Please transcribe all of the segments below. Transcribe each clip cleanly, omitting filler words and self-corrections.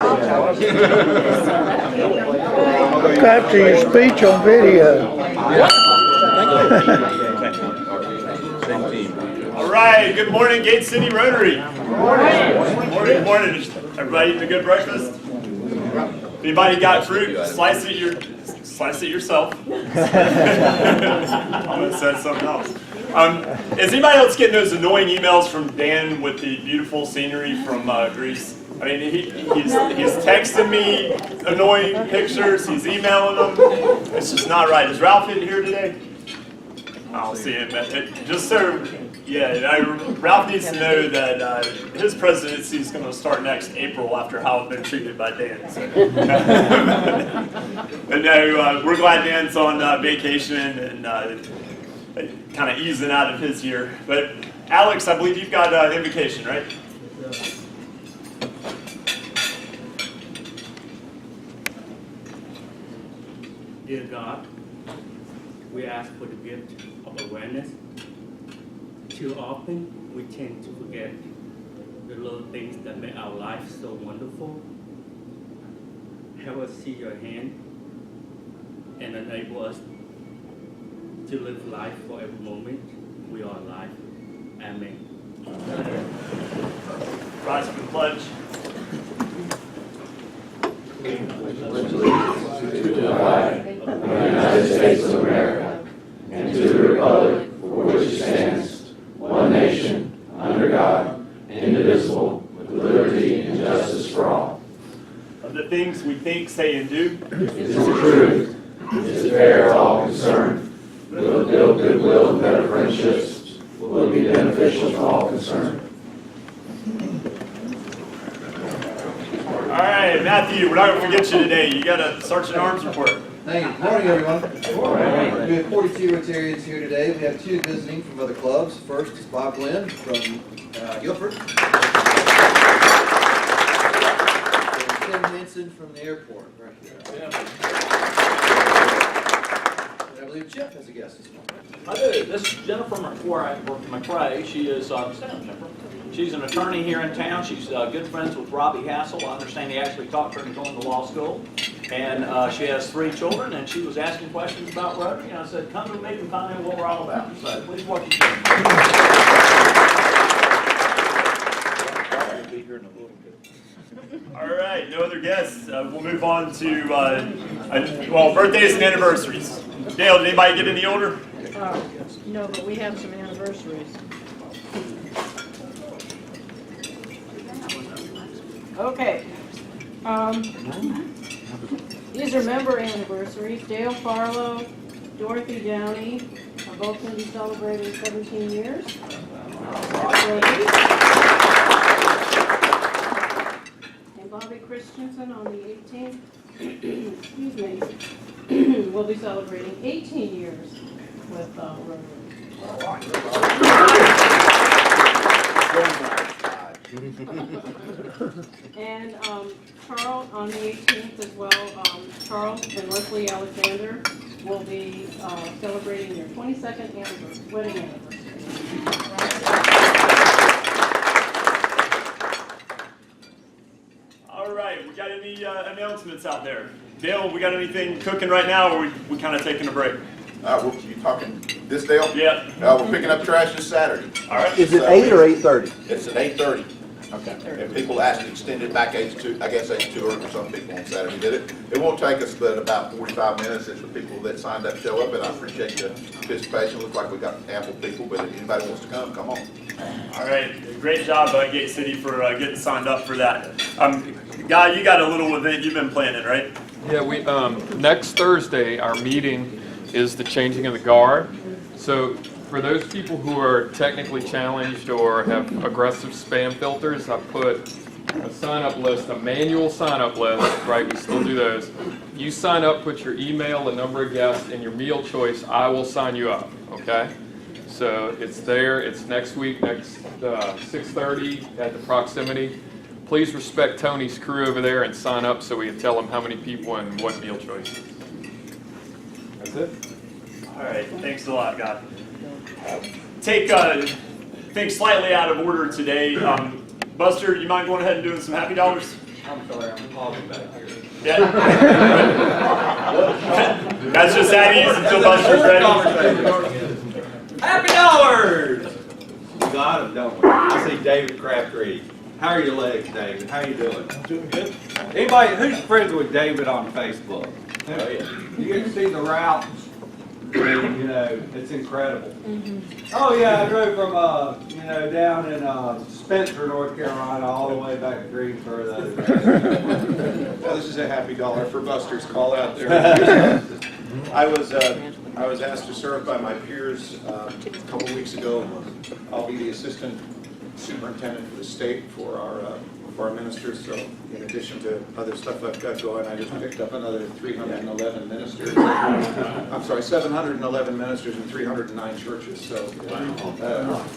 Capture your speech on video. All right, good morning, Gate City Rotary. Good morning. Everybody eating a good breakfast? Anybody got fruit? Slice it yourself. I'm gonna say something else. Is anybody else getting those annoying emails from Dan with the beautiful scenery from Greece? I mean, he's texting me annoying pictures. He's emailing them. It's just not right. Is Ralph in here today? I'll see him. Just so, yeah, Ralph needs to know that his presidency is going to start next April after how I've been treated by Dan. So. But no, we're glad Dan's on vacation and kind of easing out of his year. But Alex, I believe you've got invocation, right? Dear God, we ask for the gift of awareness. Too often, we tend to forget the little things that make our life so wonderful. Help us see your hand and enable us to live life for every moment we are alive. Amen. Rise for the pledge. To the flag of the United States of America and to the republic for which it stands, one nation, under God, indivisible, with liberty and justice for all. Of the things we think, say, and do, is the truth, is fair to all concerned, will build goodwill and better friendships, will be beneficial to all concerned. All right, Matthew, we're not going to forget you today. You got a Sergeant Arms report. Thank you. Good morning, everyone. We have 42 Rotarians here today. We have 2 visiting from other clubs. First is Bob Glenn from Guilford. And Tim Hansen from the airport, right here. And I believe Chip has a guest this morning. I do. This is Jennifer McCrae. She is, Jennifer. She's an attorney here in town. She's good friends with Robbie Hassel. I understand he actually taught her to go into law school. And she has 3 children, and she was asking questions about Rotary. And I said, come to me and find out what we're all about. So please welcome you. All right, no other guests. We'll move on to, birthdays and anniversaries. Dale, did anybody get any older? No, but we have some anniversaries. Okay. These are member anniversaries. Dale Farlow, Dorothy Downey are both going to be celebrating 17 years. And Bobby Christensen on the 18th, excuse me, will be celebrating 18 years with Rotary. And Charles on the 18th as well. Charles and Leslie Alexander will be celebrating their 22nd wedding anniversary. All right, we got any announcements out there? Dale, we got anything cooking right now, or we kind of taking a break? You talking this Dale? Yeah. We're picking up trash this Saturday. All right. Is it 8 or 8:30? It's at 8:30. Okay. And people asked to extend it back age 2, I guess age 2 or for some people on Saturday did it. It won't take us but about 45 minutes. It's the people that signed up show up, and I appreciate the participation. Looks like we got ample people, but if anybody wants to come on. All right, great job, Gate City, for getting signed up for that. Guy, you got a little event you've been planning, right? Yeah, we next Thursday our meeting is the changing of the guard. So for those people who are technically challenged or have aggressive spam filters, I put a sign-up list, a manual sign-up list, right? We still do those. You sign up, put your email, the number of guests, and your meal choice. I will sign you up, okay? So it's there. It's next week, next 6:30 at the Proximity. Please respect Tony's crew over there and sign up so we can tell them how many people and what meal choices. That's it. All right, thanks a lot, God. Take things slightly out of order today. Buster, you mind going ahead and doing some happy dollars? I'm sorry, I'm talking back here. Yeah. That's just that easy until Buster's ready. Happy dollars! We got him, don't we? I see David Crabtree. How are your legs, David? How you doing? I'm doing good. Anybody, who's friends with David on Facebook? Oh, yeah. You get to see the routes. You know, it's incredible. Oh yeah, I drove from you know, down in Spencer, North Carolina, all the way back to Greensboro. Well, this is a happy dollar for Buster's call out there. I was asked to serve by my peers a couple weeks ago. I'll be the assistant superintendent for the state for our ministers. So in addition to other stuff I've got going, I just picked up another 311 ministers. I'm sorry, 711 ministers and 309 churches. So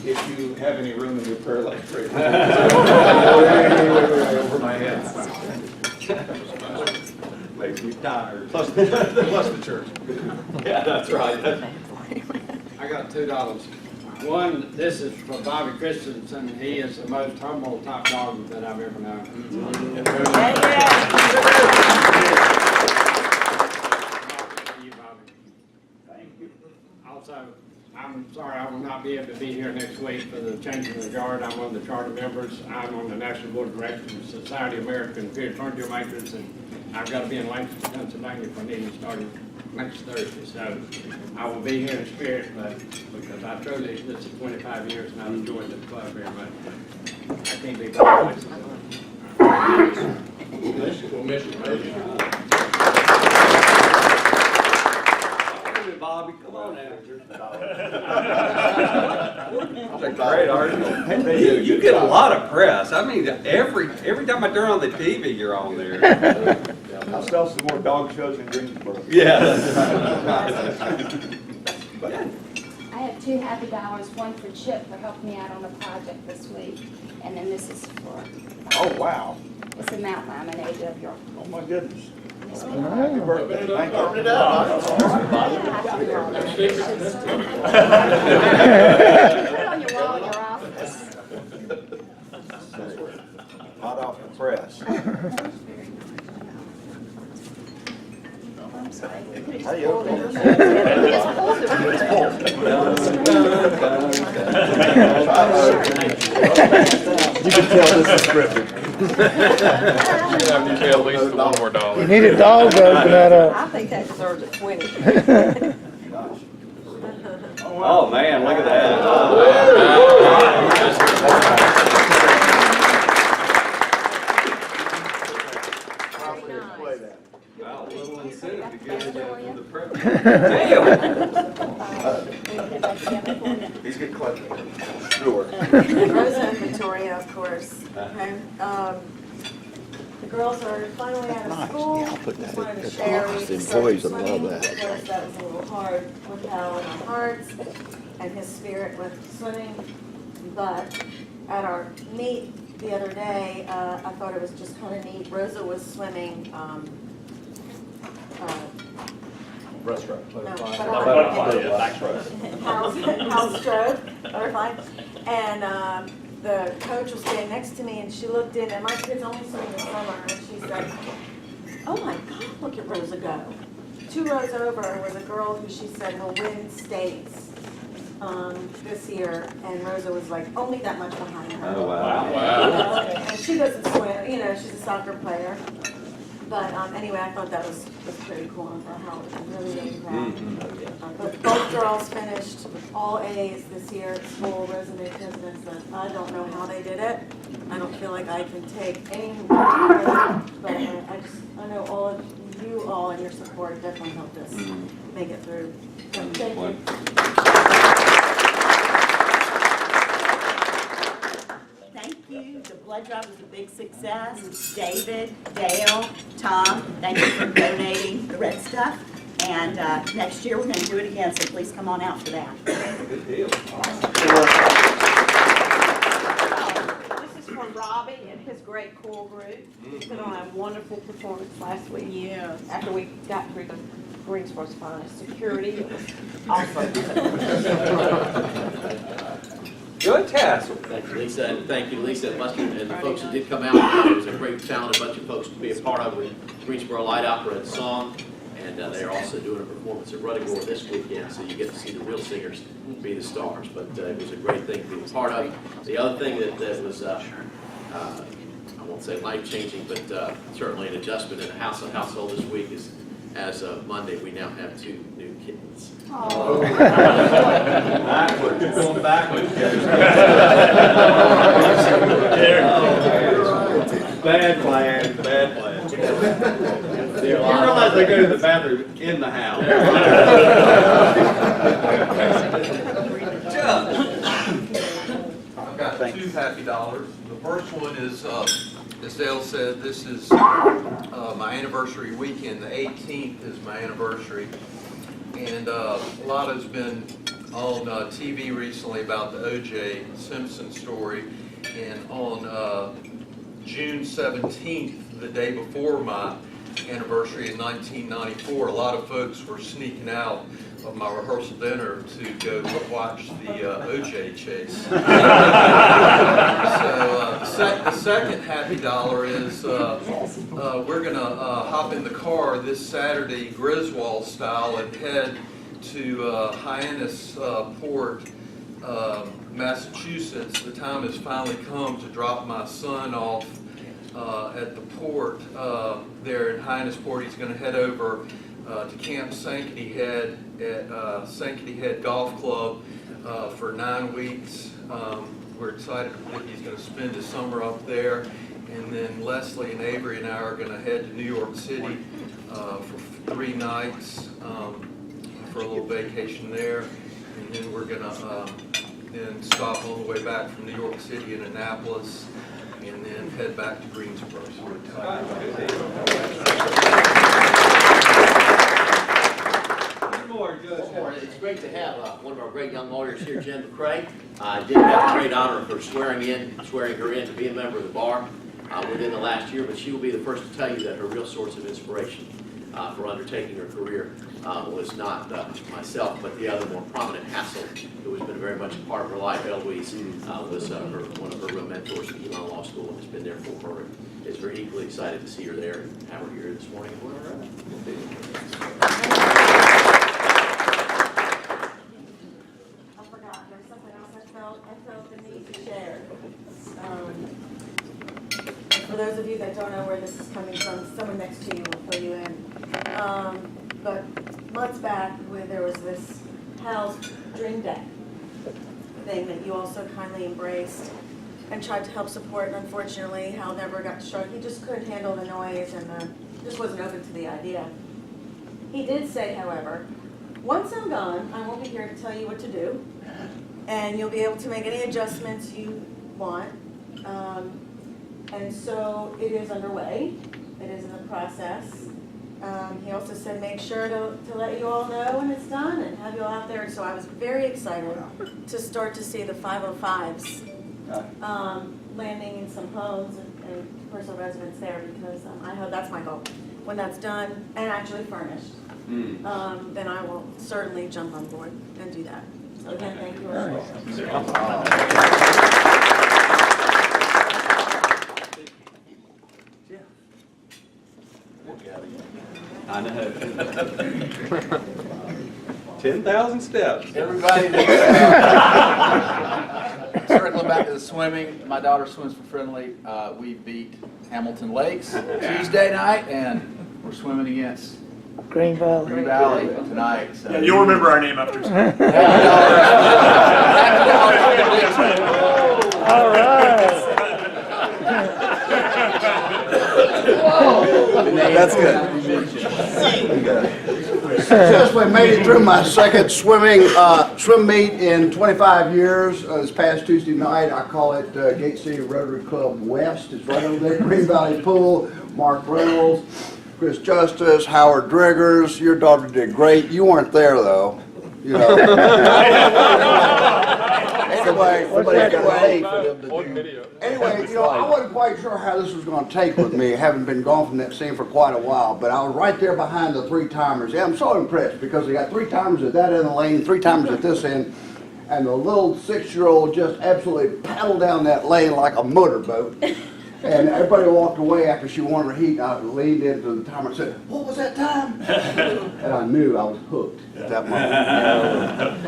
if you have any room in your prayer life, pray. Way over my head. Makes me tired. Plus the church. Yeah, that's right. I got $2. One, this is for Bobby Christensen. He is the most humble top dog that I've ever known. Thank you. Also, I'm sorry I will not be able to be here next week for the changing of the guard. I'm one of the charter members. I'm on the National Board of Directors of the Society of American Field Furniture Makers, and I've got to be in Langston, Pennsylvania for meeting starting next Thursday. So I will be here in spirit, but because I've chosen this for 25 years and I've enjoyed the club very much. I can't be better. We'll miss you. Bobby, come on now. That's a great article. You get a lot of press. I mean, every time I turn on the TV, you're on there. I'll sell some more dog shows in Greensboro. Yeah. I have two happy dollars, one for Chip for helping me out on a project this week, and then this is for, Oh, wow. it's a mountain laminated of your. Oh, my goodness. Happy birthday. Thank you. Yeah, I have to do all that. Put it on your wall in your office. Hot off the press. I'm sorry. How you okay? You can tell this is scripted. You have to pay at least $1 more. You need a dog to open that up. I think that deserves a 20. Oh, man, look at that. Wow, a little incentive to get it down from the press. Damn! He's getting close. Sure. Rosa and Victoria, of course. Okay. The girls are finally out of school. Yeah, I'll put that Just in, wanted to because share. the We employees started will love swimming that. because that was a little hard with Hal in our hearts and his spirit with swimming. But at our meet the other day, I thought it was just kind of neat. Rosa was swimming. Breaststroke. House stroke, butterfly, and the coach was standing next to me, and she looked in, and my kids only swim in the summer, and she said, "Oh my God, look at Rosa go!" 2 rows over was a girl who she said will win states this year, and Rosa was like only that much behind her. Oh, wow. And she doesn't swim, you know, she's a soccer player. But anyway, I thought that was pretty cool and for how really proud. But both girls finished with all A's this year at school. Rosa made presidents, and I don't know how they did it. I don't feel like I can take any credit, but I know all of you all and your support definitely helped us make it through. So thank you. Thank you. The blood drive was a big success. David, Dale, Tom, thank you for donating the red stuff. And next year we're going to do it again, so please come on out for that. Good deal. This is from Robbie and his great choir group. He put on a wonderful performance last week. Yeah. After we got through the Greensboro's finest security, it was awesome. Good task. Thank you, Lisa, and thank you, Lisa and Buster, and the folks who did come out. It was a great, talented bunch of folks to be a part of with Greensboro Light Opera and Song, and they're also doing a performance at Rotary this weekend, so you get to see the real singers be the stars. But it was a great thing to be a part of. The other thing that was, I won't say life-changing, but certainly an adjustment in the household this week is, as of Monday, we now have 2 new kittens. Oh. Backwards. You're going backwards. Bad plan. Bad plan. You realize they go to the bathroom in the house. I've got 2 happy dollars. The first one is, as Dale said, this is my anniversary weekend. The 18th is my anniversary. And a lot has been on TV recently about the O.J. Simpson story. And on June 17th, the day before my anniversary in 1994, a lot of folks were sneaking out of my rehearsal dinner to go watch the O.J. chase. So the second happy dollar is we're going to hop in the car this Saturday, Griswold style, and head to Hyannis Port, Massachusetts. The time has finally come to drop my son off at the port there in Hyannis Port. He's going to head over to Camp Sanctity Head at Sanctity Head Golf Club for 9 weeks. We're excited that he's going to spend his summer up there. And then Leslie and Avery and I are going to head to New York City for 3 nights for a little vacation there. And then we're going to then stop on the way back from New York City in Annapolis and then head back to Greensboro. So we're excited. It's great to have one of our great young lawyers here, Jen McCrae. I did have the great honor of her swearing her in to be a member of the bar within the last year, but she will be the first to tell you that her real source of inspiration for undertaking her career was not myself, but the other more prominent Hassel, who has been very much a part of her life. Eloise was one of her real mentors at Elon Law School and has been there for her. Is very equally excited to see her there and have her here this morning. For those of you that don't know where this is coming from, someone next to you will fill you in. But months back, there was this Hal's Dream Day thing that you also kindly embraced and tried to help support, and unfortunately, Hal never got struck. He just couldn't handle the noise and just wasn't open to the idea. He did say, however, once I'm gone, I won't be here to tell you what to do, and you'll be able to make any adjustments you want. And so it is underway. It is in the process. He also said make sure to let you all know when it's done and have you all out there. And so I was very excited to start to see the 505s landing in some homes and personal residents there, because I hope that's my goal. When that's done and actually furnished, then I will certainly jump on board and do that. So again, thank you all. I know. 10,000 steps. Everybody, circling back to the swimming, my daughter swims for Friendly. We beat Hamilton Lakes Tuesday night, and we're swimming against Green Valley tonight. So. Yeah, you'll remember our name after. All right. That's good. Successfully made it through my second swim meet in 25 years. This past Tuesday night, I call it Gate City Rotary Club West. It's right over there, Green Valley Pool. Mark Reynolds, Chris Justice, Howard Driggers. Your daughter did great. You weren't there though. You know. Somebody's got to pay for them to do. Anyway, you know, I wasn't quite sure how this was going to take with me, having been gone from that scene for quite a while, but I was right there behind the 3-timers. Yeah, I'm so impressed because they got 3-timers at that end of the lane, 3-timers at this end, and the little 6-year-old just absolutely paddled down that lane like a motorboat. And everybody walked away after she won her heat, and I leaned into the timer and said, "What was that time?" And I knew I was hooked at that moment.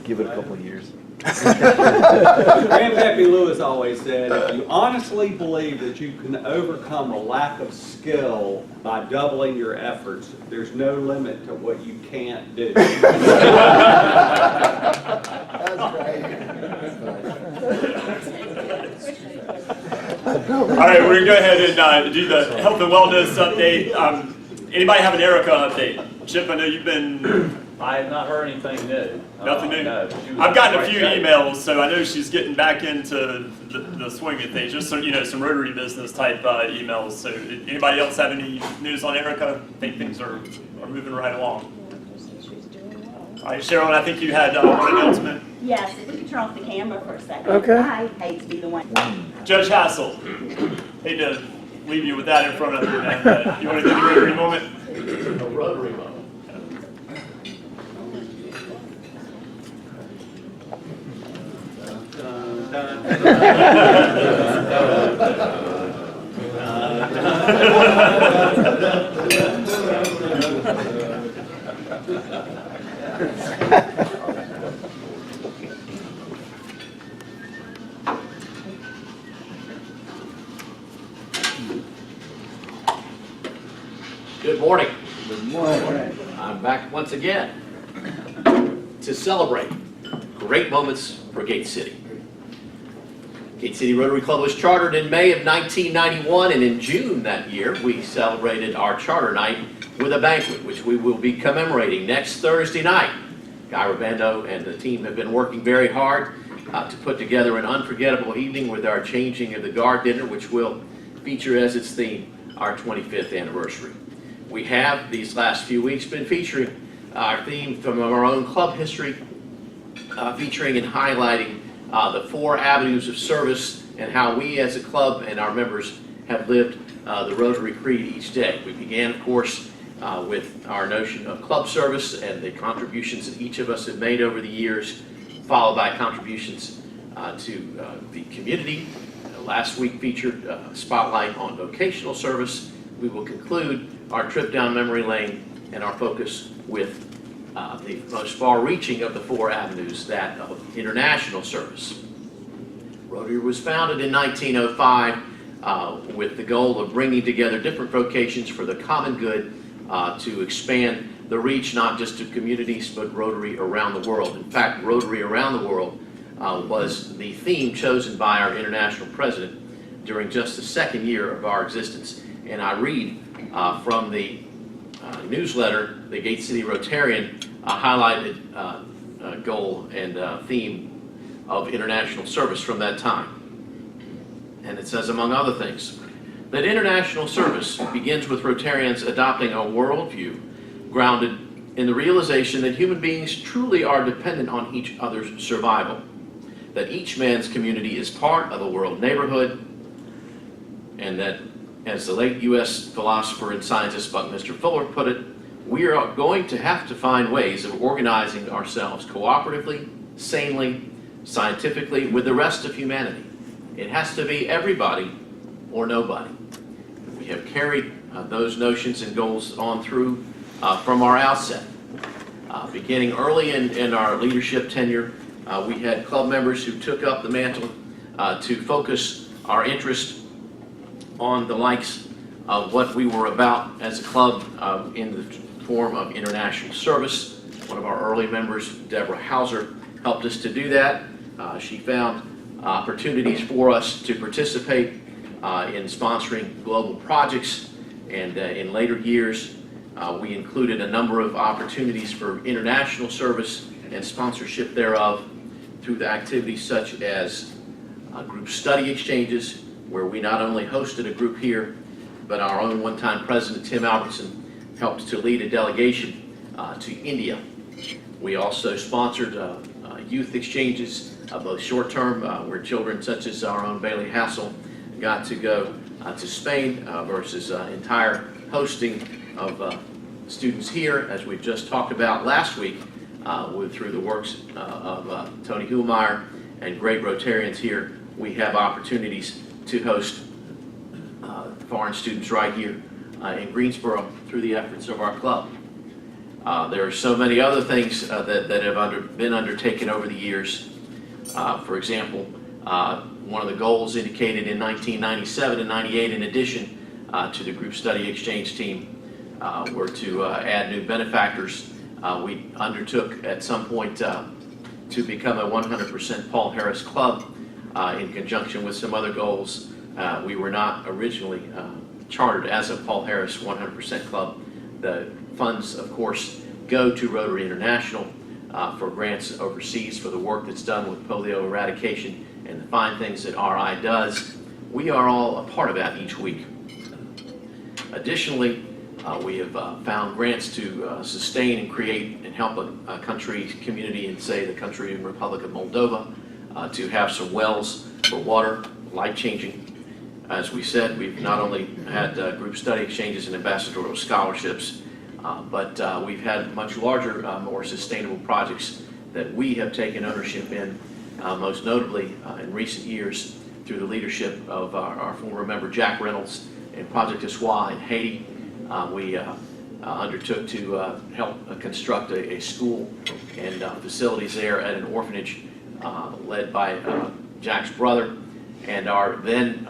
Give it a couple of years. Grandpappy Lewis always said, if you honestly believe that you can overcome a lack of skill by doubling your efforts, there's no limit to what you can't do. That's great. All right, we're gonna go ahead and do the health and wellness update. Anybody have an Erica update? Chip, I know you've been. I have not heard anything new. Nothing new? No, I've gotten a few emails, so I know she's getting back into the swing of things. Just some, some Rotary business type emails. So, anybody else have any news on Erica? I think things are moving right along. All right, Cheryl, I think you had one announcement. Yes, if we could turn off the camera for a second. Okay. I hate to be the one. Judge Hassel, hate to leave you with that in front of you, man, but you want to do the Rotary moment? A Rotary moment. Good morning. Good morning. I'm back once again to celebrate great moments for Gate City. Gate City Rotary Club was chartered in May of 1991, and in June that year, we celebrated our charter night with a banquet, which we will be commemorating next Thursday night. Guy Rabando and the team have been working very hard to put together an unforgettable evening with our Changing of the Guard dinner, which will feature as its theme our 25th anniversary. We have, these last few weeks, been featuring our theme from our own club history, featuring and highlighting the 4 avenues of service and how we as a club and our members have lived the Rotary Creed each day. We began, of course, with our notion of club service and the contributions that each of us have made over the years, followed by contributions to the community. Last week featured a spotlight on vocational service. We will conclude our trip down memory lane and our focus with the most far-reaching of the 4 avenues, that of international service. Rotary was founded in 1905 with the goal of bringing together different vocations for the common good to expand the reach not just to communities but Rotary around the world. In fact, Rotary around the world was the theme chosen by our international president during just the 2nd year of our existence. And I read from the newsletter, the Gate City Rotarian highlighted goal and theme of international service from that time. And it says, among other things, that international service begins with Rotarians adopting a worldview grounded in the realization that human beings truly are dependent on each other's survival, that each man's community is part of a world neighborhood, and that, as the late U.S. philosopher and scientist Buckminster Fuller put it, we are going to have to find ways of organizing ourselves cooperatively, sanely, scientifically with the rest of humanity. It has to be everybody or nobody. We have carried those notions and goals on through from our outset. Beginning early in our leadership tenure, we had club members who took up the mantle to focus our interest on the likes of what we were about as a club in the form of international service. One of our early members, Deborah Hauser, helped us to do that. She found opportunities for us to participate in sponsoring global projects, and in later years we included a number of opportunities for international service and sponsorship thereof through the activities such as group study exchanges, where we not only hosted a group here, but our own one-time president, Tim Albertson, helped to lead a delegation to India. We also sponsored youth exchanges, both short-term, where children such as our own Bailey Hassel got to go to Spain, versus entire hosting of students here, as we've just talked about last week. through the works of Tony Huelmeyer and great Rotarians here, we have opportunities to host foreign students right here in Greensboro through the efforts of our club. There are so many other things that have been undertaken over the years. For example, one of the goals indicated in 1997 and 98, in addition to the group study exchange team, were to add new benefactors. We undertook at some point to become a 100% Paul Harris club in conjunction with some other goals. We were not originally chartered as a Paul Harris 100% club. The funds, of course, go to Rotary International for grants overseas for the work that's done with polio eradication and the fine things that RI does. We are all a part of that each week. Additionally, we have found grants to sustain and create and help a country, community, and say the country and Republic of Moldova to have some wells for water, life-changing. As we said, we've not only had group study exchanges and ambassadorial scholarships, but we've had much larger, more sustainable projects that we have taken ownership in, most notably in recent years through the leadership of our former member Jack Reynolds in Project Espoir in Haiti. We undertook to help construct a school and facilities there at an orphanage led by Jack's brother, and our then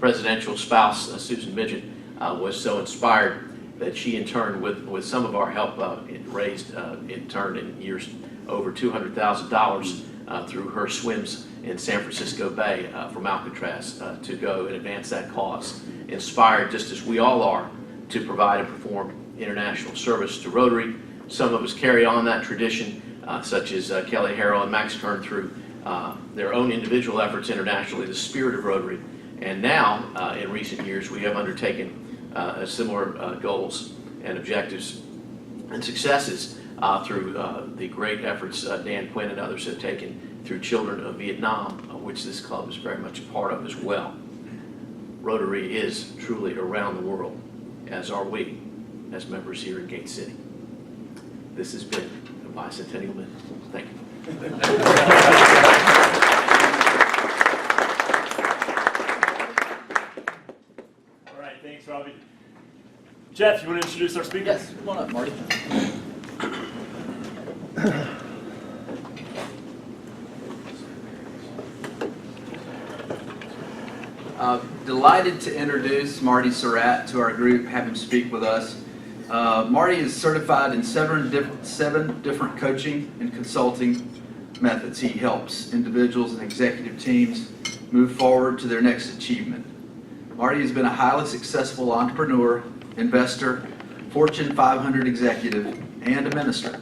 presidential spouse, Susan Midget, was so inspired that she in turn, with some of our help, raised in turn in years over $200,000 through her swims in San Francisco Bay from Alcatraz to go and advance that cause. Inspired, just as we all are, to provide and perform international service to Rotary. Some of us carry on that tradition, such as Kelly Harrell and Max Kern through their own individual efforts internationally, the spirit of Rotary. And now, in recent years, we have undertaken similar goals and objectives and successes through the great efforts Dan Quinn and others have taken through Children of Vietnam, which this club is very much a part of as well. Rotary is truly around the world, as are we, as members here in Gate City. This has been a bicentennial minute. Thank you. All right, thanks, Robbie. Jeff, you want to introduce our speaker? Yes, come on up, Marty. Delighted to introduce Marty Scirratt to our group, have him speak with us. Marty is certified in seven different coaching and consulting methods. He helps individuals and executive teams move forward to their next achievement. Marty has been a highly successful entrepreneur, investor, Fortune 500 executive, and a minister.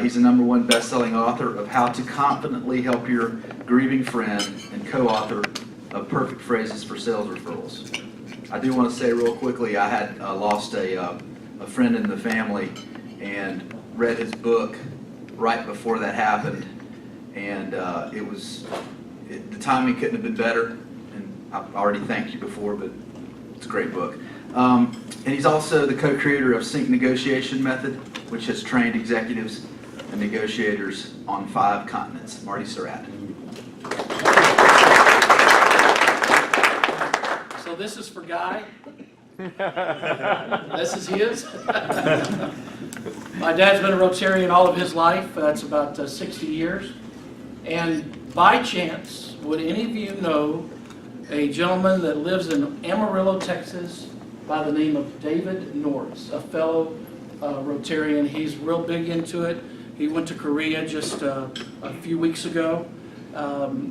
He's a #1 best-selling author of How to Confidently Help Your Grieving Friend and co-author of Perfect Phrases for Sales Referrals. I do want to say real quickly, I had lost a friend in the family and read his book right before that happened, and the timing couldn't have been better, and I've already thanked you before, but it's a great book. And he's also the co-creator of Sync Negotiation Method, which has trained executives and negotiators on 5 continents. Marty Scirratt. So this is for Guy. This is his. My dad's been a Rotarian all of his life. That's about 60 years. And by chance, would any of you know a gentleman that lives in Amarillo, Texas, by the name of David Norris, a fellow Rotarian? He's real big into it. He went to Korea just a few weeks ago.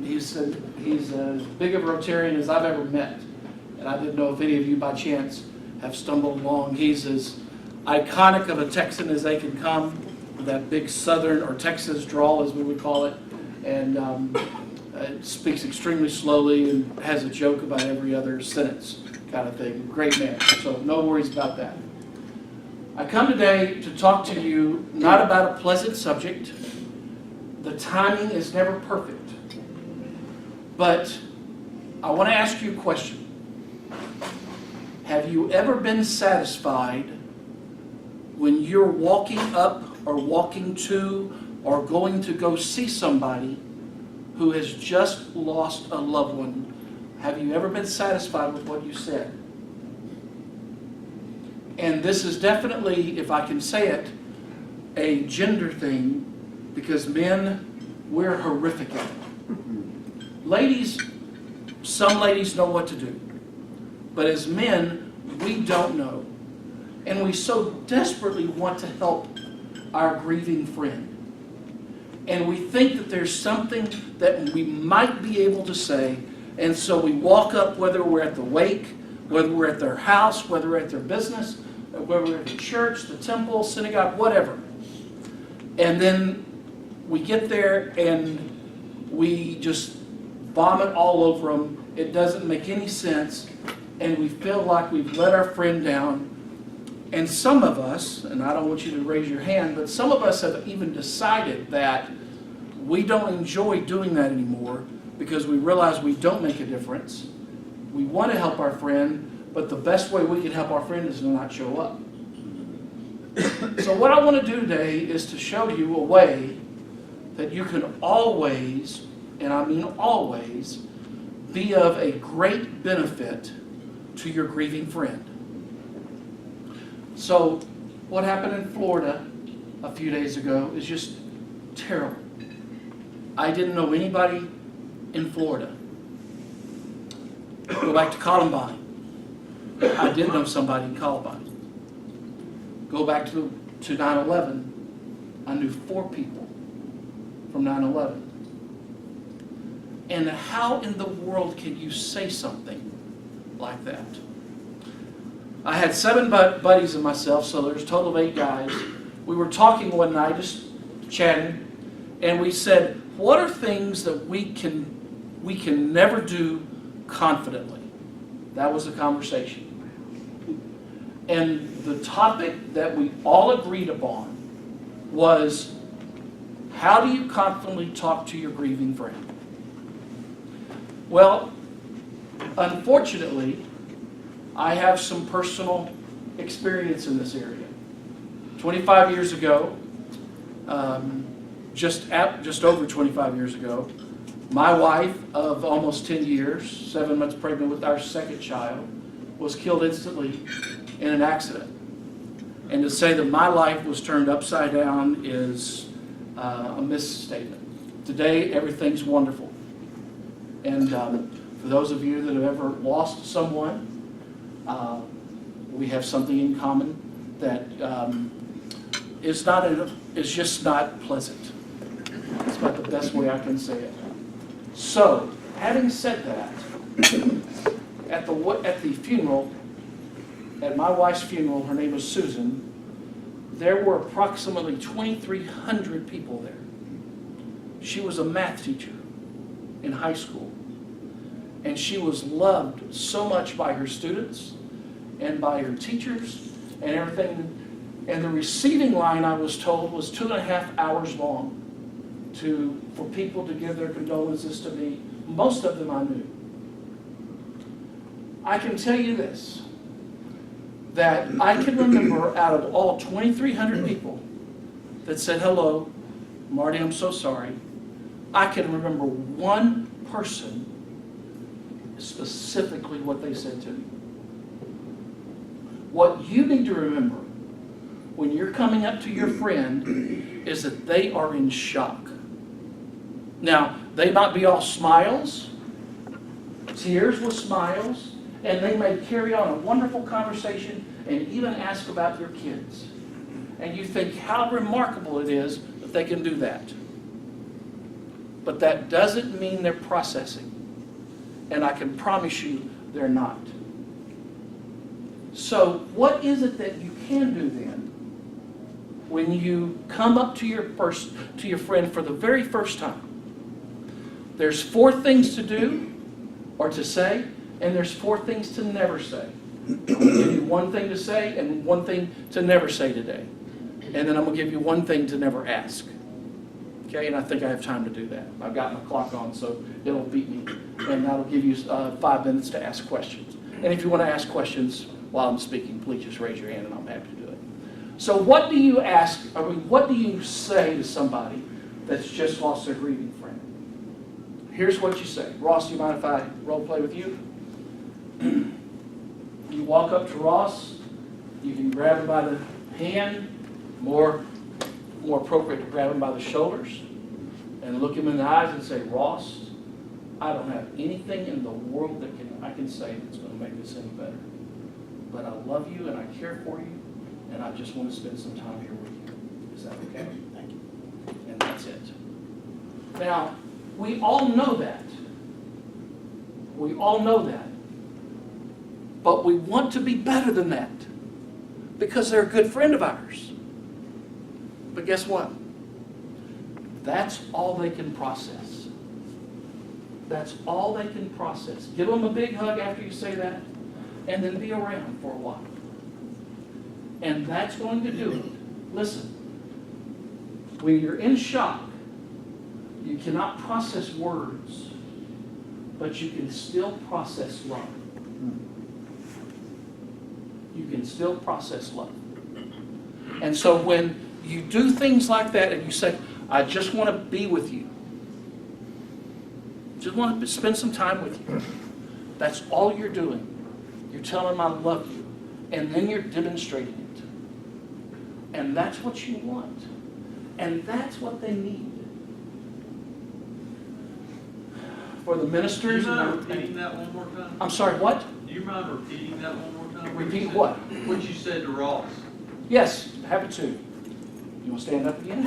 He's as big of a Rotarian as I've ever met. And I didn't know if any of you by chance have stumbled along. He's as iconic of a Texan as they can come, with that big Southern or Texas drawl, as we would call it, and speaks extremely slowly and has a joke about every other sentence, kind of thing. Great man, so no worries about that. I come today to talk to you not about a pleasant subject. The timing is never perfect. But I want to ask you a question. Have you ever been satisfied when you're walking up or walking to or going to go see somebody who has just lost a loved one, have you ever been satisfied with what you said? And this is definitely, if I can say it, a gender thing, because men, we're horrific at it. Ladies, some ladies know what to do. But as men, we don't know. And we so desperately want to help our grieving friend. And we think that there's something that we might be able to say, and so we walk up, whether we're at the wake, whether we're at their house, whether we're at their business, whether we're at the church, the temple, synagogue, whatever. And then we get there and we just vomit all over them. It doesn't make any sense, and we feel like we've let our friend down. And some of us, and I don't want you to raise your hand, but some of us have even decided that we don't enjoy doing that anymore because we realize we don't make a difference. We want to help our friend, but the best way we can help our friend is to not show up. So what I want to do today is to show you a way that you can always, and I mean always, be of a great benefit to your grieving friend. So what happened in Florida a few days ago is just terrible. I didn't know anybody in Florida. Go back to Columbine. I did know somebody in Columbine. Go back to 9/11. I knew 4 people from 9/11. And how in the world can you say something like that? I had 7 buddies and myself, so there's a total of 8 guys. We were talking one night, just chatting, and we said, what are things that we can never do confidently? That was the conversation. And the topic that we all agreed upon was, how do you confidently talk to your grieving friend? Well, unfortunately, I have some personal experience in this area. 25 years ago, just over 25 years ago, my wife of almost 10 years, 7 months pregnant with our second child, was killed instantly in an accident. And to say that my life was turned upside down is a misstatement. Today, everything's wonderful. And for those of you that have ever lost someone, we have something in common that is just not pleasant. That's about the best way I can say it. So, having said that, at the funeral, at my wife's funeral, her name was Susan, there were approximately 2,300 people there. She was a math teacher in high school, and she was loved so much by her students and by her teachers and everything. And the receiving line, I was told, was 2.5 hours long for people to give their condolences to me. Most of them I knew. I can tell you this, that I can remember out of all 2,300 people that said, hello, Marty, I'm so sorry. I can remember one person specifically what they said to me. What you need to remember when you're coming up to your friend is that they are in shock. Now, they might be all smiles, tears with smiles, and they may carry on a wonderful conversation and even ask about your kids. And you think how remarkable it is that they can do that. But that doesn't mean they're processing. And I can promise you they're not. So what is it that you can do then when you come up to your friend for the very first time? There's 4 things to do or to say, and there's 4 things to never say. I'm going to give you 1 thing to say and 1 thing to never say today. And then I'm going to give you 1 thing to never ask. Okay, and I think I have time to do that. I've got my clock on, so it'll beat me. And that'll give you 5 minutes to ask questions. And if you want to ask questions while I'm speaking, please just raise your hand and I'm happy to do it. So what do you ask, what do you say to somebody that's just lost their grieving friend? Here's what you say. Ross, do you mind if I role play with you? You walk up to Ross, you can grab him by the hand, more appropriate to grab him by the shoulders, and look him in the eyes and say, Ross, I don't have anything in the world that I can say that's going to make this any better. But I love you and I care for you, and I just want to spend some time here with you. Is that okay? Thank you. And that's it. Now, we all know that. We all know that. But we want to be better than that because they're a good friend of ours. But guess what? That's all they can process. That's all they can process. Give them a big hug after you say that, and then be around for a while. And that's going to do it. Listen, when you're in shock, you cannot process words, but you can still process love. You can still process love. And so when you do things like that and you say, I just want to be with you, just want to spend some time with you, that's all you're doing. You're telling them I love you, and then you're demonstrating it. And that's what you want. And that's what they need. For the ministers. Do you mind repeating that one more time? I'm sorry, what? Do you mind repeating that one more time? Repeat what? What you said to Ross. Yes, happy to. You want to stand up again?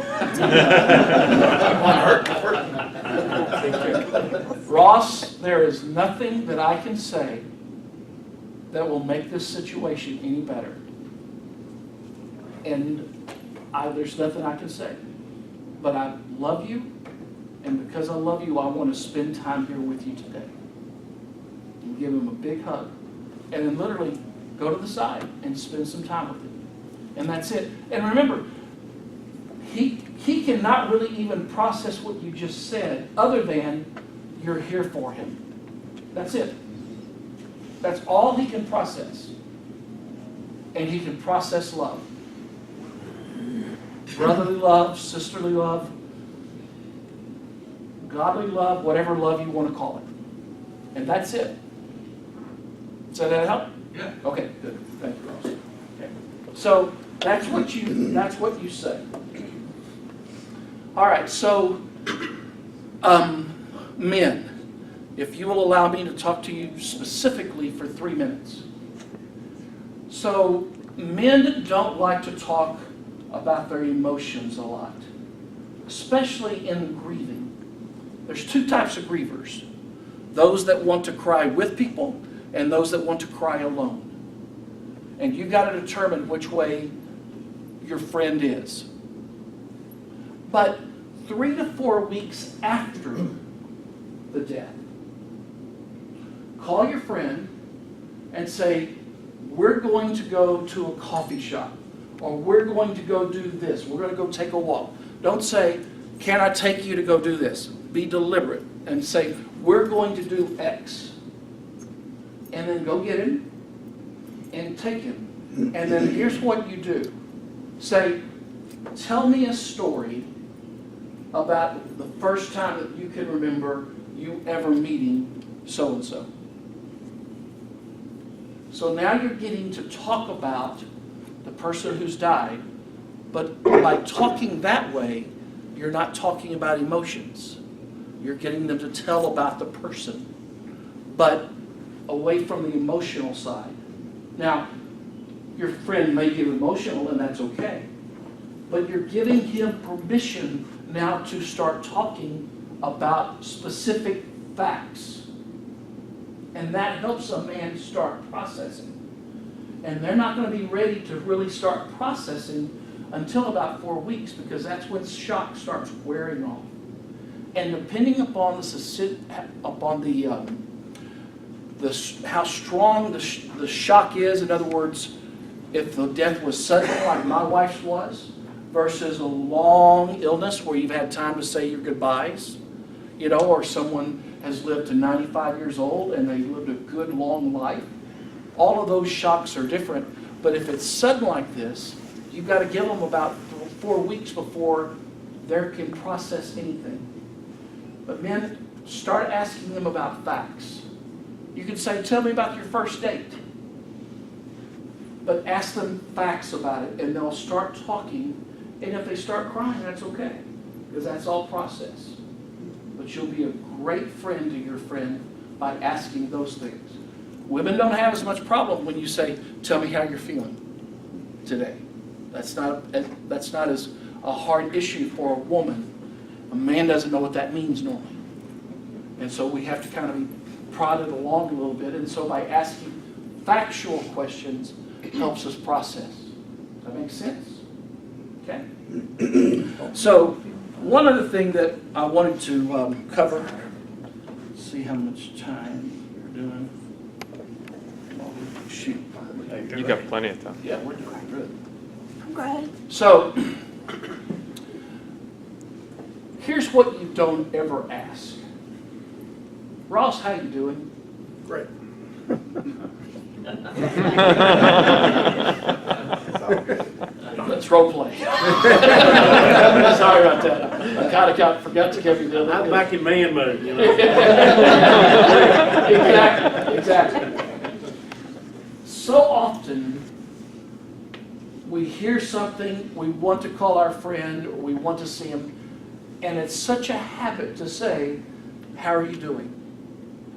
Ross, there is nothing that I can say that will make this situation any better. And there's nothing I can say. But I love you, and because I love you, I want to spend time here with you today. And give him a big hug. And then literally go to the side and spend some time with him. And that's it. And remember, he cannot really even process what you just said other than you're here for him. That's it. That's all he can process. And he can process love. Brotherly love, sisterly love, godly love, whatever love you want to call it. And that's it. Does that help? Yeah. Okay, good. Thank you, Ross. Okay. So that's what you say. All right, so men, if you will allow me to talk to you specifically for 3 minutes. So men don't like to talk about their emotions a lot, especially in grieving. There's 2 types of grievers. Those that want to cry with people and those that want to cry alone. And you've got to determine which way your friend is. But 3 to 4 weeks after the death, call your friend and say, we're going to go to a coffee shop, or we're going to go do this, we're going to go take a walk. Don't say, can I take you to go do this? Be deliberate and say, we're going to do X. And then go get him and take him. And then here's what you do. Say, tell me a story about the first time that you can remember you ever meeting so-and-so. So now you're getting to talk about the person who's died, but by talking that way, you're not talking about emotions. You're getting them to tell about the person, but away from the emotional side. Now, your friend may get emotional, and that's okay, but you're giving him permission now to start talking about specific facts. And that helps a man start processing. And they're not going to be ready to really start processing until about 4 weeks, because that's when shock starts wearing off. And depending upon how strong the shock is, in other words, if the death was sudden like my wife's was, versus a long illness where you've had time to say your goodbyes, or someone has lived to 95 years old and they lived a good long life. All of those shocks are different, but if it's sudden like this, you've got to give them about 4 weeks before they can process anything. But men, start asking them about facts. You can say, tell me about your first date. But ask them facts about it, and they'll start talking. And if they start crying, that's okay, because that's all process. But you'll be a great friend to your friend by asking those things. Women don't have as much problem when you say, tell me how you're feeling today. That's not as a hard issue for a woman. A man doesn't know what that means normally. And so we have to kind of be prodded along a little bit. And so by asking factual questions helps us process. Does that make sense? Okay? So one other thing that I wanted to cover, let's see how much time we're doing. Oh, shoot. You got plenty of time. Yeah, we're doing good. I'm glad. So here's what you don't ever ask. Ross, how you doing? Great. Let's role play. Sorry about that. I kind of forgot to give you the other. I'm back in man mode, you know. Exactly. So often we hear something, we want to call our friend, or we want to see him, and it's such a habit to say, how are you doing?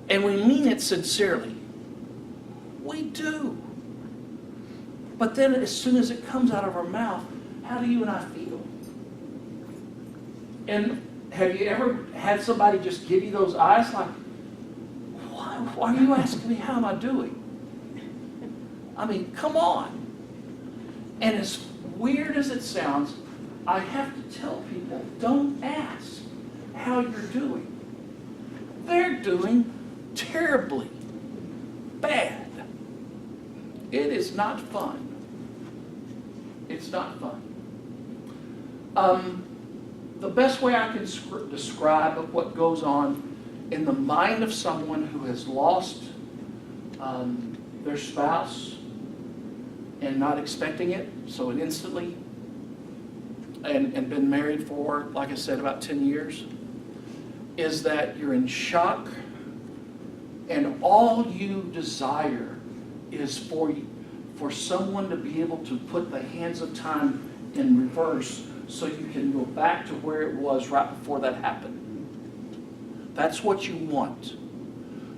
And we mean it sincerely. We do. But then as soon as it comes out of our mouth, how do you and I feel? And have you ever had somebody just give you those eyes like, why are you asking me how am I doing? I mean, come on. And as weird as it sounds, I have to tell people, don't ask how you're doing. They're doing terribly bad. It is not fun. It's not fun. The best way I can describe what goes on in the mind of someone who has lost their spouse and not expecting it, so it instantly, and been married for, like I said, about 10 years, is that you're in shock and all you desire is for someone to be able to put the hands of time in reverse so you can go back to where it was right before that happened. That's what you want.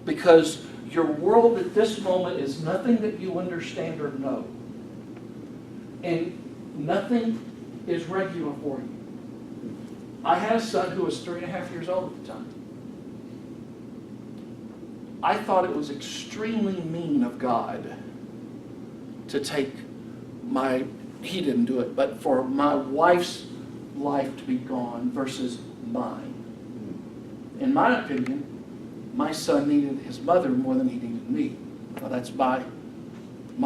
Because your world at this moment is nothing that you understand or know. And nothing is regular for you. I had a son who was 3.5 years old at the time. I thought it was extremely mean of God to take he didn't do it, but for my wife's life to be gone versus mine. In my opinion, my son needed his mother more than he needed me. Well, that's my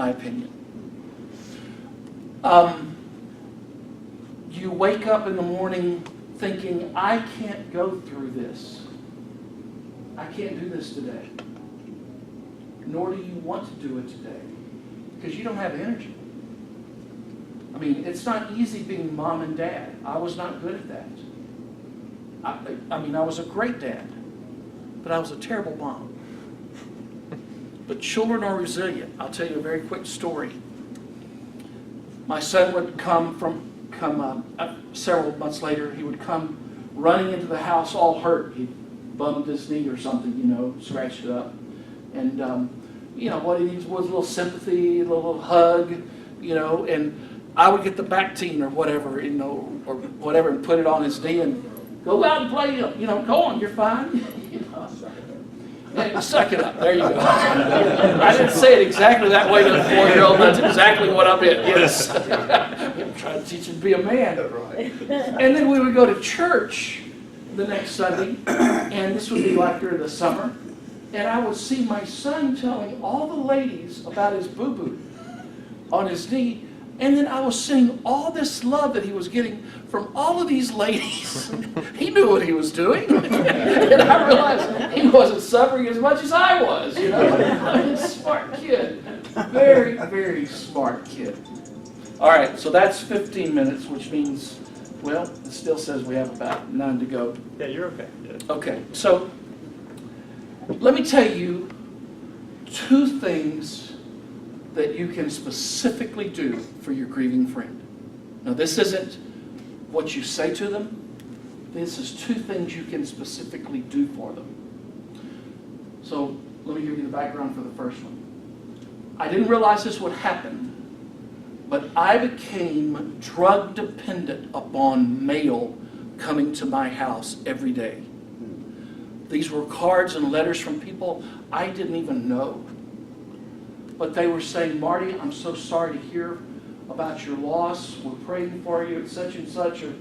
opinion. You wake up in the morning thinking, I can't go through this. I can't do this today. Nor do you want to do it today. Because you don't have energy. I mean, it's not easy being mom and dad. I was not good at that. I mean, I was a great dad, but I was a terrible mom. But children are resilient. I'll tell you a very quick story. My son would come several months later, he would come running into the house all hurt. He bumped his knee or something, scratched it up. And, what he needs was a little sympathy, a little hug, and I would get the back team or whatever, or whatever, and put it on his knee and go out and play, go on, you're fine. Suck it up, there you go. I didn't say it exactly that way to the 4-year-old, that's exactly what I meant, yes. I'm trying to teach him to be a man. And then we would go to church the next Sunday, and this would be like during the summer, and I would see my son telling all the ladies about his boo-boo on his knee, and then I was seeing all this love that he was getting from all of these ladies. He knew what he was doing. And I realized he wasn't suffering as much as I was, Smart kid. Very, very smart kid. All right, so that's 15 minutes, which means, well, it still says we have about 9 to go. Yeah, you're okay. Yeah. Okay, so let me tell you 2 things that you can specifically do for your grieving friend. Now, this isn't what you say to them. This is 2 things you can specifically do for them. So let me give you the background for the first one. I didn't realize this would happen, but I became drug dependent upon mail coming to my house every day. These were cards and letters from people I didn't even know. But they were saying, Marty, I'm so sorry to hear about your loss. We're praying for you at such and such, or,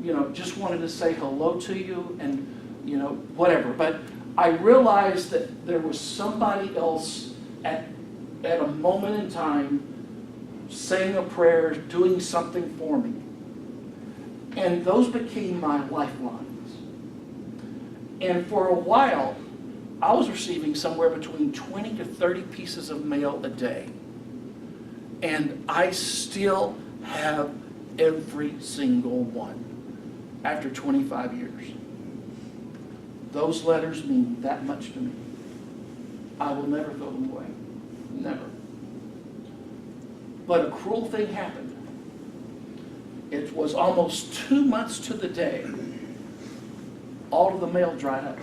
you know, just wanted to say hello to you and, you know, whatever. But I realized that there was somebody else at a moment in time saying a prayer, doing something for me. And those became my lifelines. And for a while, I was receiving somewhere between 20 to 30 pieces of mail a day. And I still have every single one after 25 years. Those letters mean that much to me. I will never throw them away. Never. But a cruel thing happened. It was almost 2 months to the day. All of the mail dried up.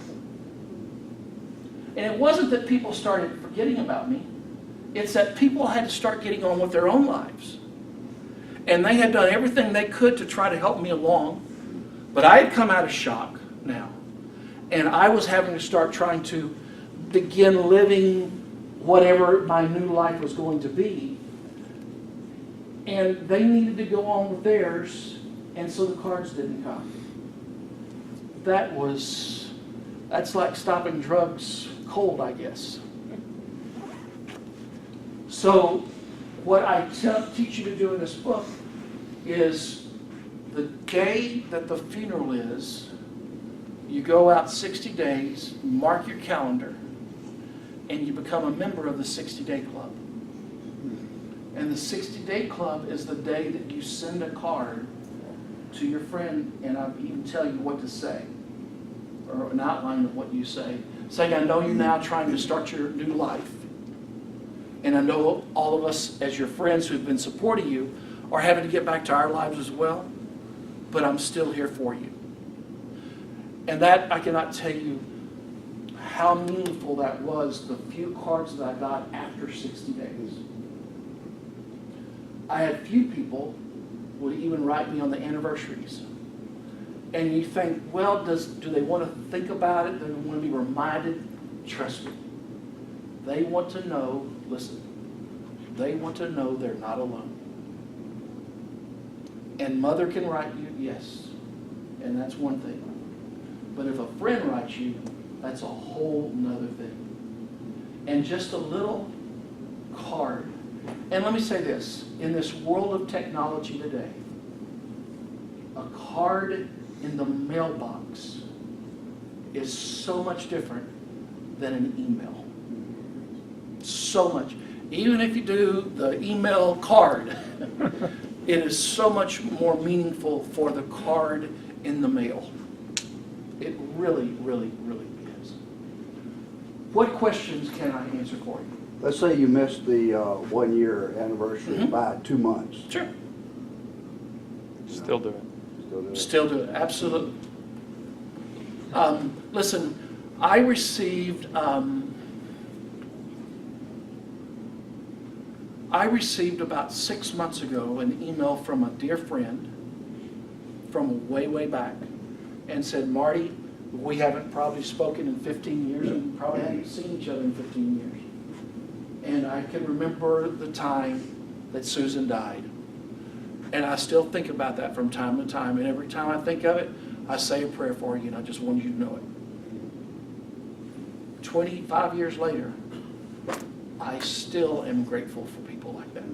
And it wasn't that people started forgetting about me. It's that people had to start getting on with their own lives. And they had done everything they could to try to help me along. But I had come out of shock now. And I was having to start trying to begin living whatever my new life was going to be. And they needed to go on with theirs, and so the cards didn't come. That's like stopping drugs cold, I guess. So what I teach you to do in this book is the day that the funeral is, you go out 60 days, mark your calendar, and you become a member of the 60-day club. And the 60-day club is the day that you send a card to your friend, and I even tell you what to say, or an outline of what you say, saying, I know you're now trying to start your new life. And I know all of us as your friends who've been supporting you are having to get back to our lives as well, but I'm still here for you. And that, I cannot tell you how meaningful that was, the few cards that I got after 60 days. I had few people would even write me on the anniversaries. And you think, well, do they want to think about it? Do they want to be reminded? Trust me. They want to know, listen, they want to know they're not alone. And mother can write you, yes, and that's one thing. But if a friend writes you, that's a whole nother thing. And just a little card. And let me say this, in this world of technology today, a card in the mailbox is so much different than an email. So much. Even if you do the email card, it is so much more meaningful for the card in the mail. It really, really, really is. What questions can I answer for you? Let's say you missed the 1 year anniversary by 2 months. Sure. Still do it. Still do it, absolutely. Listen, I received about 6 months ago an email from a dear friend from way, way back and said, Marty, we haven't probably spoken in 15 years and we probably haven't seen each other in 15 years. And I can remember the time that Susan died. And I still think about that from time to time. And every time I think of it, I say a prayer for you, and I just want you to know it. 25 years later, I still am grateful for people like that.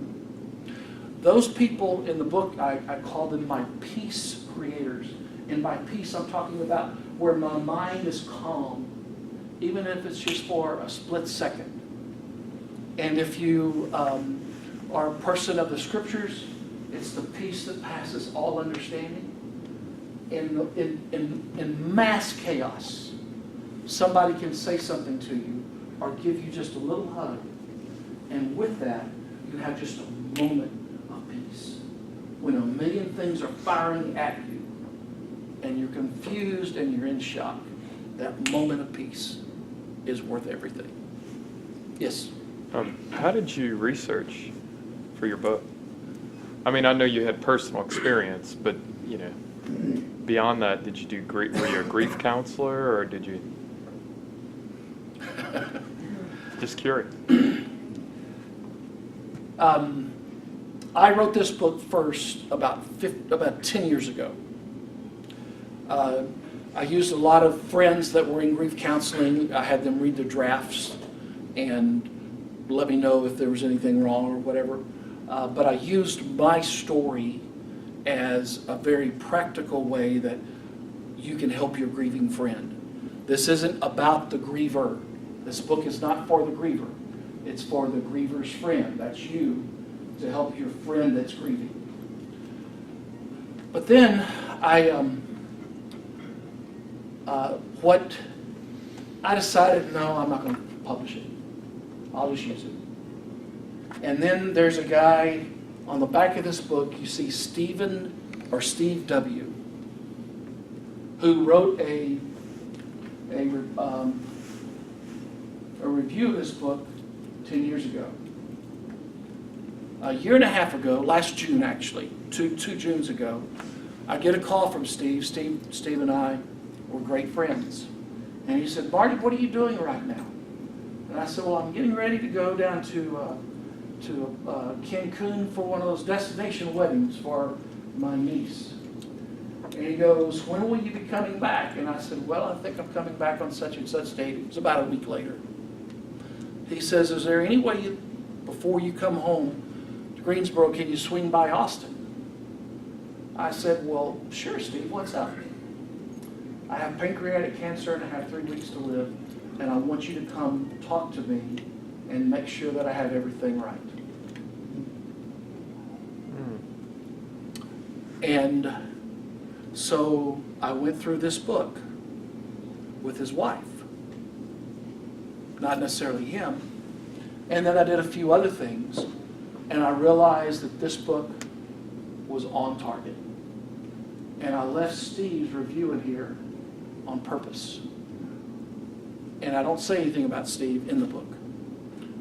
Those people in the book, I call them my peace creators. And by peace, I'm talking about where my mind is calm, even if it's just for a split second. And if you are a person of the scriptures, It's the peace that passes all understanding. In mass chaos, somebody can say something to you or give you just a little hug. And with that, you have just a moment of peace. When a million things are firing at you and you're confused and you're in shock, that moment of peace is worth everything. Yes? How did you research for your book? I mean, I know you had personal experience, but, you know, beyond that, did you do were you a grief counselor, or did you? Just curious. I wrote this book first about 10 years ago. I used a lot of friends that were in grief counseling. I had them read the drafts and let me know if there was anything wrong or whatever. But I used my story as a very practical way that you can help your grieving friend. This isn't about the griever. This book is not for the griever. It's for the griever's friend. That's you, to help your friend that's grieving. But then I decided, no, I'm not going to publish it. I'll just use it. And then there's a guy on the back of this book, you see Steve W., who wrote a review of this book 10 years ago. A year and a half ago, last June actually, two Junes ago, I get a call from Steve. Steve and I were great friends. And he said, Marty, what are you doing right now? And I said, well, I'm getting ready to go down to Cancun for one of those destination weddings for my niece. And he goes, when will you be coming back? And I said, well, I think I'm coming back on such and such date. It was about a week later. He says, is there any way before you come home to Greensboro, can you swing by Austin? I said, well, sure, Steve, what's up? I have pancreatic cancer and I have 3 weeks to live, and I want you to come talk to me and make sure that I have everything right. And so I went through this book with his wife, not necessarily him. And then I did a few other things, and I realized that this book was on target. And I left Steve's review in here on purpose. And I don't say anything about Steve in the book,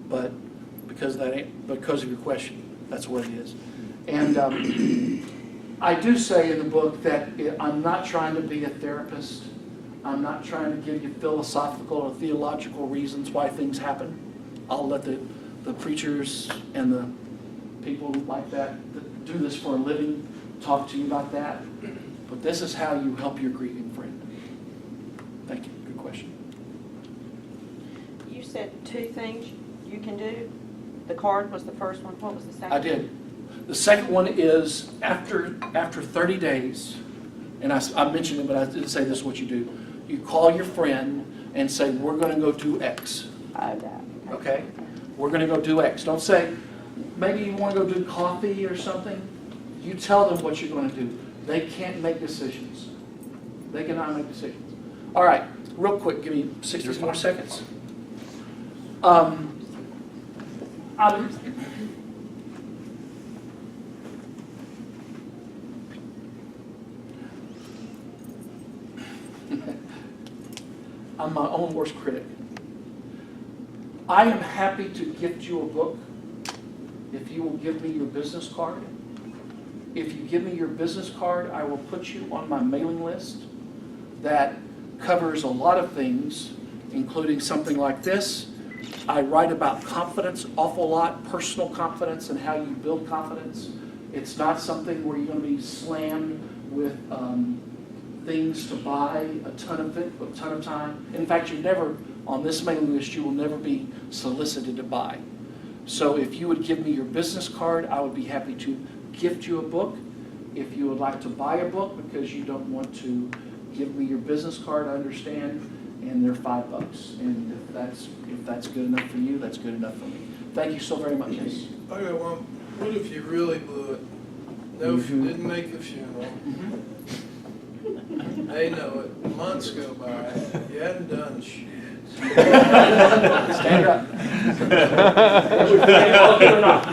but because of your question, that's what it is. And I do say in the book that I'm not trying to be a therapist. I'm not trying to give you philosophical or theological reasons why things happen. I'll let the preachers and the people like that do this for a living talk to you about that. But this is how you help your grieving friend. Thank you. Good question. You said 2 things you can do. The card was the first one. What was the second? I did. The second one is after 30 days, and I mentioned it, but I didn't say this is what you do. You call your friend and say, we're going to go do X. Okay? We're going to go do X. Don't say, maybe you want to go do coffee or something. You tell them what you're going to do. They can't make decisions. They cannot make decisions. All right, real quick, give me 60 more seconds. I'm my own worst critic. I am happy to gift you a book if you will give me your business card. If you give me your business card, I will put you on my mailing list that covers a lot of things, including something like this. I write about confidence an awful lot, personal confidence and how you build confidence. It's not something where you're going to be slammed with things to buy a ton of time. In fact, you're never, on this mailing list, you will never be solicited to buy. So if you would give me your business card, I would be happy to gift you a book. If you would like to buy a book because you don't want to give me your business card, I understand, and they're $5. And if that's good enough for you, that's good enough for me. Thank you so very much. Yes. Okay, well, what if you really blew it No, didn't make the funeral. They know it. Months go by. You hadn't done shit. Stand up.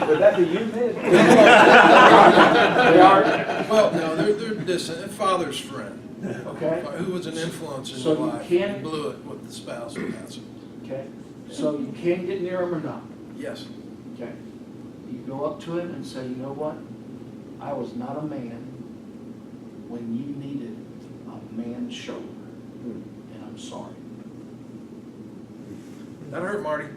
Would that be you, Mitch? They are. Well, no, they're distant. A father's friend. Okay. Who was an influence in So your you life. can't- Blew it with the spouse and that's it. Okay, so you can get near him or not? Yes. Okay. You go up to him and say, you know what? I was not a man when you needed a man's shoulder, and I'm sorry. That hurt, Marty.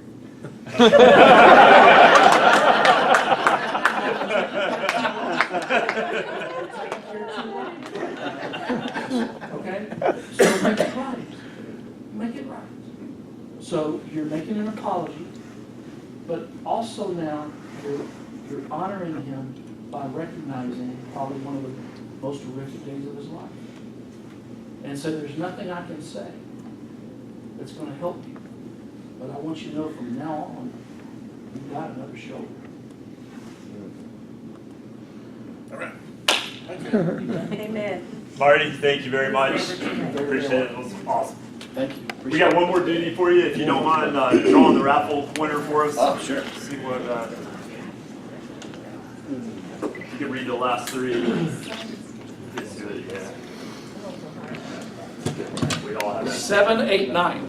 Okay? So make it right. Make it right. So you're making an apology, but also now you're honoring him by recognizing probably one of the most horrific days of his life. And so there's nothing I can say that's going to help you. But I want you to know from now on, you've got another shoulder. All right. Amen. Marty, thank you very much. Appreciate it. It was awesome. Thank you. We got one more duty for you, if you don't mind drawing the raffle winner for us. Oh, sure. See what, you can read the last three. It's good, yeah. We all have that. 7, 8, 9.